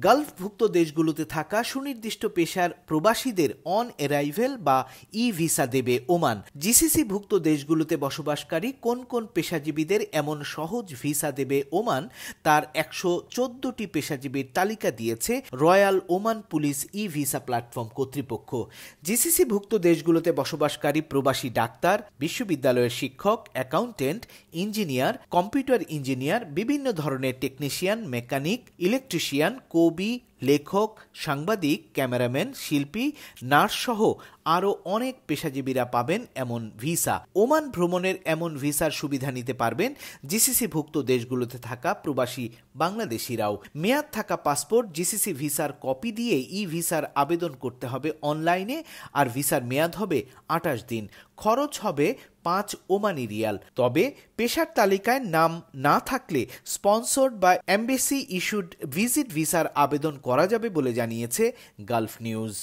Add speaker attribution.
Speaker 1: গালফভুক্ত দেশগুলোতে থাকা সুনির্দিষ্ট পেশার প্রবাসীদের অন অ্যারাইভেল বা ই ভিসা দেবে ওমান। জিসিসিভুক্ত দেশগুলোতে বসবাসকারী কোন কোন পেশাজীবীদের এমন সহজ ভিসা দেবে ওমান তার 114টি পেশাজীবীর তালিকা দিয়েছে রয়্যাল ওমান পুলিশ ই ভিসা প্ল্যাটফর্ম কর্তৃপক্ষ। জিসিসিভুক্ত দেশগুলোতে বসবাসকারী প্রবাসী ডাক্তার, বিশ্ববিদ্যালয়ের শিক্ষক, অ্যাকাউন্টেন্ট, ইঞ্জিনিয়ার, কম্পিউটার ইঞ্জিনিয়ার, বিভিন্ন ধরনের টেকনিশিয়ান, মেকানিক, ইলেকট্রিশিয়ান, কবি, লেখক, সাংবাদিক, ক্যামেরাম্যান, শিল্পী, নার্স সহ আরও অনেক পেশাজীবীরা পাবেন এমন ভিসা। ওমান ভ্রমণের এমন ভিসার সুবিধা নিতে পারবেন জিসিসিভুক্ত দেশগুলোতে থাকা প্রবাসী বাংলাদেশিরাও। মেয়াদ থাকা পাসপোর্ট, জিসিসি ভিসার কপি দিয়ে ই ভিসার আবেদন করতে হবে অনলাইনে, আর ভিসার মেয়াদ হবে 28 দিন। খরচ হবে 5 ওমানি রিয়াল। তবে পেশার তালিকায় নাম না থাকলে স্পন্সর্ড বা এমবেসি ইস্যুড ভিজিট ভিসার আবেদন করা যাবে বলে জানিয়েছে গালফ নিউজ।